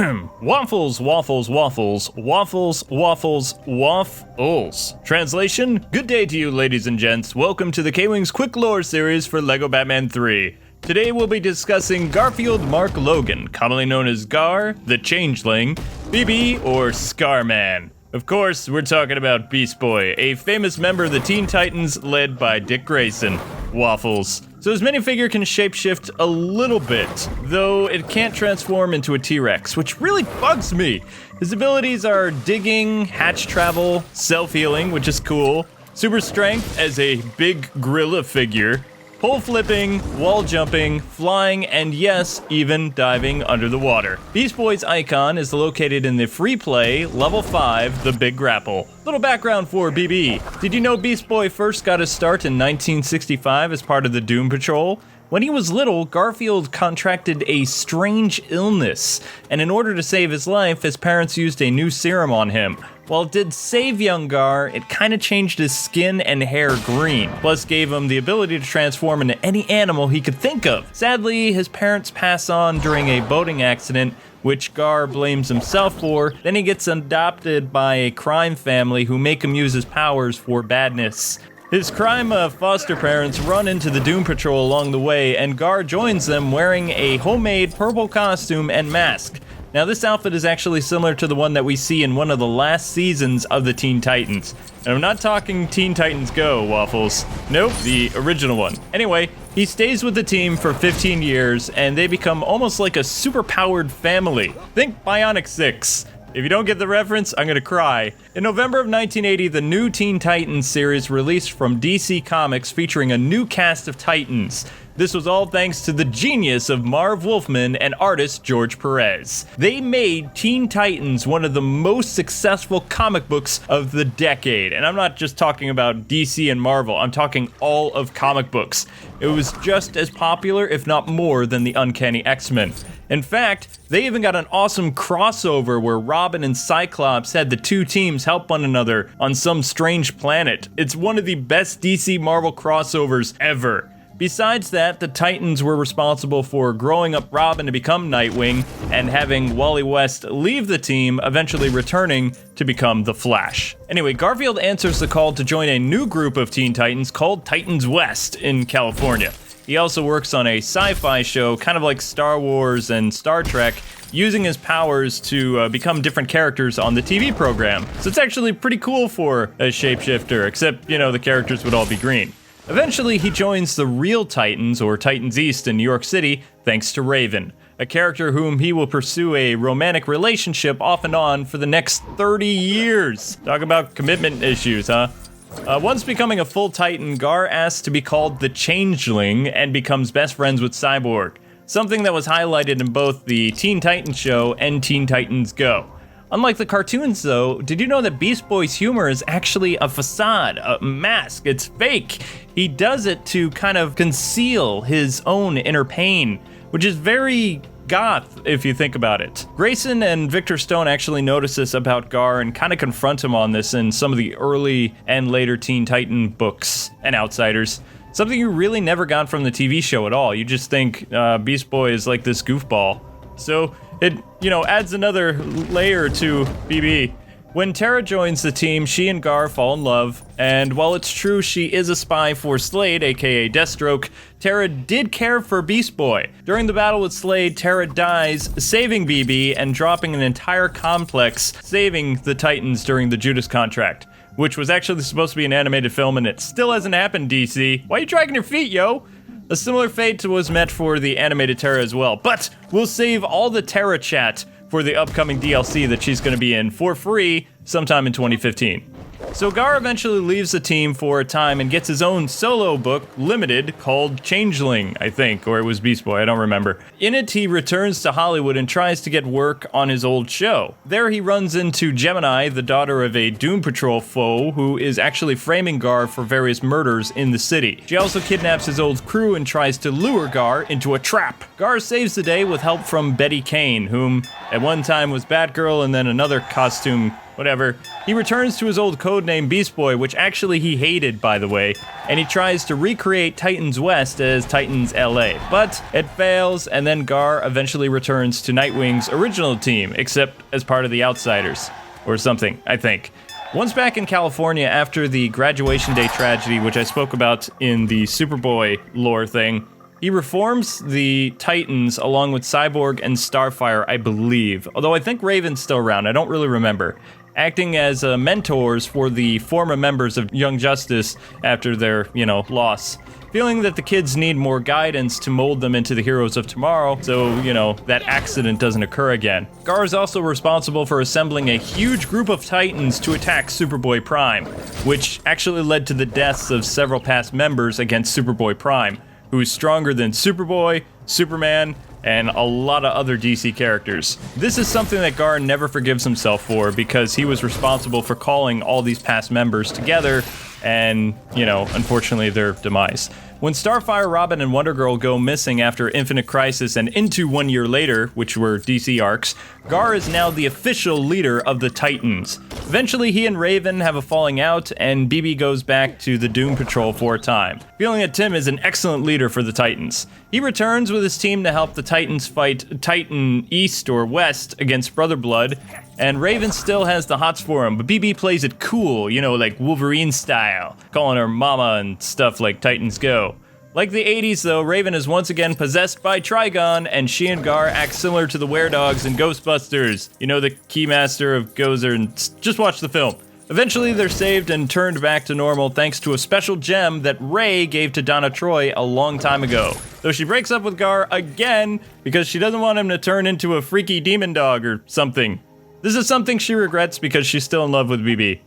Waffles, waffles, waffles, waffles, waffles, waffles. Translation, good day to you ladies and gents. Welcome to the Kwings Quick Lore series for LEGO Batman 3. Today we'll be discussing Garfield Mark Logan, commonly known as Gar, the Changeling, BB, or Scarman. Of course, we're talking about Beast Boy, a famous member of the Teen Titans led by Dick Grayson. Waffles. So his minifigure can shapeshift a little bit, though it can't transform into a T-Rex, which really bugs me. His abilities are digging, hatch travel, self-healing, which is cool, super strength as a big gorilla figure, pole flipping, wall jumping, flying, and yes, even diving under the water. Beast Boy's icon is located in the free play, level 5, the Big Grapple. Little background for BB. Did you know Beast Boy first got his start in 1965 as part of the Doom Patrol? When he was little, Garfield contracted a strange illness, and in order to save his life, his parents used a new serum on him. While it did save young Gar, it kinda changed his skin and hair green, plus gave him the ability to transform into any animal he could think of. Sadly, his parents pass on during a boating accident, which Gar blames himself for. Then he gets adopted by a crime family who make him use his powers for badness. His crime foster parents run into the Doom Patrol along the way, and Gar joins them wearing a homemade purple costume and mask. Now this outfit is actually similar to the one that we see in one of the last seasons of the Teen Titans. And I'm not talking Teen Titans Go, Waffles. Nope, the original one. Anyway, he stays with the team for 15 years, and they become almost like a super-powered family. Think Bionic 6. If you don't get the reference, I'm gonna cry. In November of 1980, the new Teen Titans series released from DC Comics featuring a new cast of Titans. This was all thanks to the genius of Marv Wolfman and artist George Perez. They made Teen Titans one of the most successful comic books of the decade. And I'm not just talking about DC and Marvel, I'm talking all of comic books. It was just as popular, if not more, than the Uncanny X-Men. In fact, they even got an awesome crossover where Robin and Cyclops had the two teams help one another on some strange planet. It's one of the best DC Marvel crossovers ever. Besides that, the Titans were responsible for growing up Robin to become Nightwing and having Wally West leave the team, eventually returning to become the Flash. Anyway, Garfield answers the call to join a new group of Teen Titans called Titans West in California. He also works on a sci-fi show, kind of like Star Wars and Star Trek, using his powers to become different characters on the TV program. So it's actually pretty cool for a shapeshifter, except, you know, the characters would all be green. Eventually, he joins the real Titans, or Titans East in New York City, thanks to Raven, a character whom he will pursue a romantic relationship off and on for the next 30 years. Talk about commitment issues, huh? Once becoming a full Titan, Gar asks to be called the Changeling and becomes best friends with Cyborg, something that was highlighted in both the Teen Titans show and Teen Titans Go. Unlike the cartoons though, did you know that Beast Boy's humor is actually a facade, a mask, it's fake? He does it to kind of conceal his own inner pain, which is very goth if you think about it. Grayson and Victor Stone actually notice this about Gar and kind of confront him on this in some of the early and later Teen Titan books and Outsiders. Something you really never got from the TV show at all. You just think Beast Boy is like this goofball. So it, you know, adds another layer to BB. When Tara joins the team, she and Gar fall in love, and while it's true she is a spy for Slade, aka Deathstroke, Tara did care for Beast Boy. During the battle with Slade, Tara dies, saving BB and dropping an entire complex, saving the Titans during the Judas contract, which was actually supposed to be an animated film, and it still hasn't happened, DC. Why are you dragging your feet, yo? A similar fate was met for the animated Tara as well, but we'll save all the Tara chat for the upcoming DLC that she's going to be in for free sometime in 2015. So Gar eventually leaves the team for a time and gets his own solo book, limited, called Changeling, I think, or it was Beast Boy, I don't remember. In it, he returns to Hollywood and tries to get work on his old show. There he runs into Gemini, the daughter of a Doom Patrol foe, who is actually framing Gar for various murders in the city. She also kidnaps his old crew and tries to lure Gar into a trap. Gar saves the day with help from Betty Kane, whom at one time was Batgirl and then another costume Whatever. He returns to his old codename Beast Boy, which actually he hated, by the way, and he tries to recreate Titans West as Titans LA, but it fails, and then Gar eventually returns to Nightwing's original team, except as part of the Outsiders, or something, I think. Once back in California after the graduation day tragedy, which I spoke about in the Superboy lore thing, he reforms the Titans along with Cyborg and Starfire, I believe, although I think Raven's still around, I don't really remember, acting as mentors for the former members of Young Justice after their, loss. Feeling that the kids need more guidance to mold them into the heroes of tomorrow, so, that accident doesn't occur again. Gar is also responsible for assembling a huge group of Titans to attack Superboy Prime, which actually led to the deaths of several past members against Superboy Prime, who's stronger than Superboy, Superman, and a lot of other DC characters. This is something that Gar never forgives himself for because he was responsible for calling all these past members together and, unfortunately their demise. When Starfire, Robin, and Wonder Girl go missing after Infinite Crisis and into 1 year later, which were DC arcs, Gar is now the official leader of the Titans. Eventually, he and Raven have a falling out, and BB goes back to the Doom Patrol for a time, feeling that Tim is an excellent leader for the Titans. He returns with his team to help the Titans fight Titan East or West against Brother Blood, and Raven still has the hots for him, but BB plays it cool, like Wolverine style, calling her mama and stuff like Titans Go. Like the 80s though, Raven is once again possessed by Trigon, and she and Gar act similar to the Weredogs in Ghostbusters. The Keymaster of Gozer, and just watch the film. Eventually they're saved and turned back to normal thanks to a special gem that Ray gave to Donna Troy a long time ago. Though she breaks up with Gar again because she doesn't want him to turn into a freaky demon dog or something. This is something she regrets because she's still in love with BB.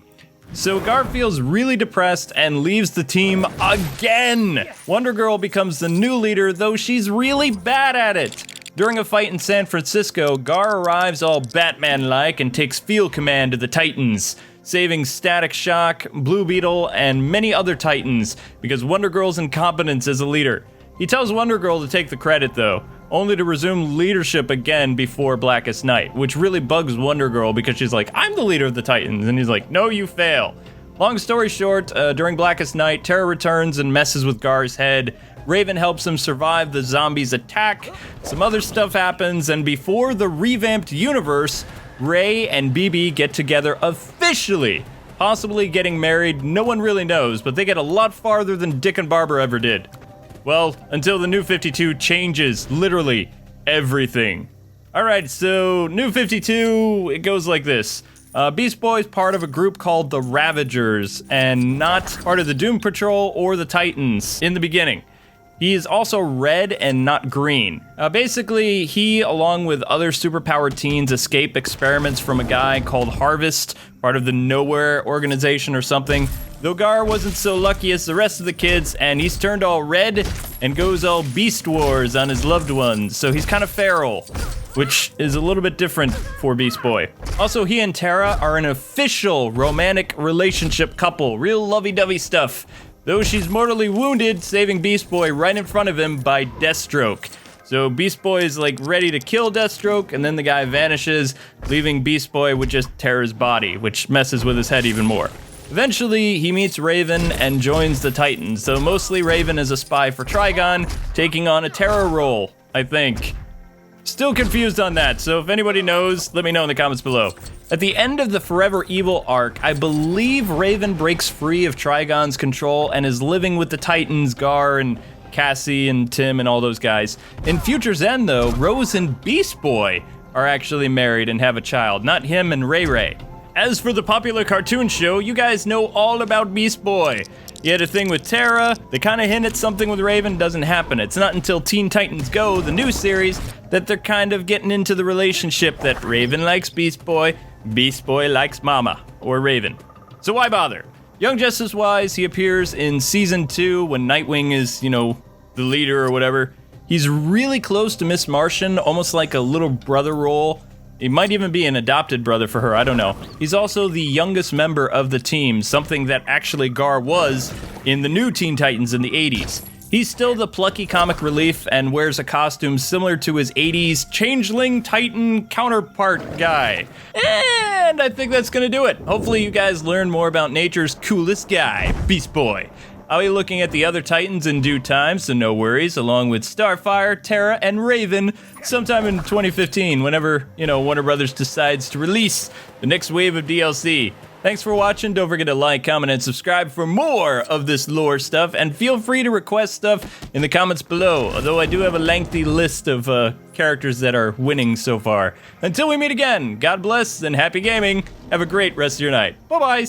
So Gar feels really depressed and leaves the team again! Wonder Girl becomes the new leader, though she's really bad at it. During a fight in San Francisco, Gar arrives all Batman-like and takes field command of the Titans, saving Static Shock, Blue Beetle, and many other Titans because Wonder Girl's incompetence as a leader. He tells Wonder Girl to take the credit though, only to resume leadership again before Blackest Night, which really bugs Wonder Girl because she's like, I'm the leader of the Titans, and he's like, no, you fail. Long story short, during Blackest Night, Terra returns and messes with Gar's head. Raven helps him survive the zombies' attack, some other stuff happens, and before the revamped universe, Ray and BB get together officially. Possibly getting married, no one really knows, but they get a lot farther than Dick and Barbara ever did. Well, until the New 52 changes literally everything. Alright, so New 52, it goes like this. Beast Boy's part of a group called the Ravagers, and not part of the Doom Patrol or the Titans in the beginning. He is also red and not green. Basically, he, along with other superpowered teens, escape experiments from a guy called Harvest, part of the Nowhere organization or something. Though Gar wasn't so lucky as the rest of the kids, and he's turned all red and goes all Beast Wars on his loved ones, so he's kind of feral, which is a little bit different for Beast Boy. Also, he and Terra are an official romantic relationship couple, real lovey-dovey stuff, though she's mortally wounded, saving Beast Boy right in front of him by Deathstroke. So Beast Boy is like ready to kill Deathstroke, and then the guy vanishes, leaving Beast Boy with just Terra's body, which messes with his head even more. Eventually, he meets Raven and joins the Titans, though mostly Raven is a spy for Trigon, taking on a Terra role, I think. Still confused on that, so if anybody knows, let me know in the comments below. At the end of the Forever Evil arc, I believe Raven breaks free of Trigon's control and is living with the Titans, Gar and Cassie and Tim and all those guys. In Future's End though, Rose and Beast Boy are actually married and have a child, not him and Ray Ray. As for the popular cartoon show, you guys know all about Beast Boy. He had a thing with Terra, they kinda hint at something with Raven, doesn't happen. It's not until Teen Titans Go, the new series, that they're kind of getting into the relationship that Raven likes Beast Boy likes Mama, or Raven. So why bother? Young Justice-wise, he appears in Season 2 when Nightwing is, the leader or whatever. He's really close to Miss Martian, almost like a little brother role. He might even be an adopted brother for her, I don't know. He's also the youngest member of the team, something that actually Gar was in the new Teen Titans in the 80s. He's still the plucky comic relief and wears a costume similar to his 80s Changeling Titan counterpart guy. And I think that's gonna do it. Hopefully you guys learn more about nature's coolest guy, Beast Boy. I'll be looking at the other Titans in due time, so no worries, along with Starfire, Terra, and Raven sometime in 2015, whenever, Warner Brothers decides to release the next wave of DLC. Thanks for watching. Don't forget to like, comment, and subscribe for more of this lore stuff, and feel free to request stuff in the comments below, although I do have a lengthy list of characters that are winning so far. Until we meet again, God bless and happy gaming. Have a great rest of your night. Bye-bye.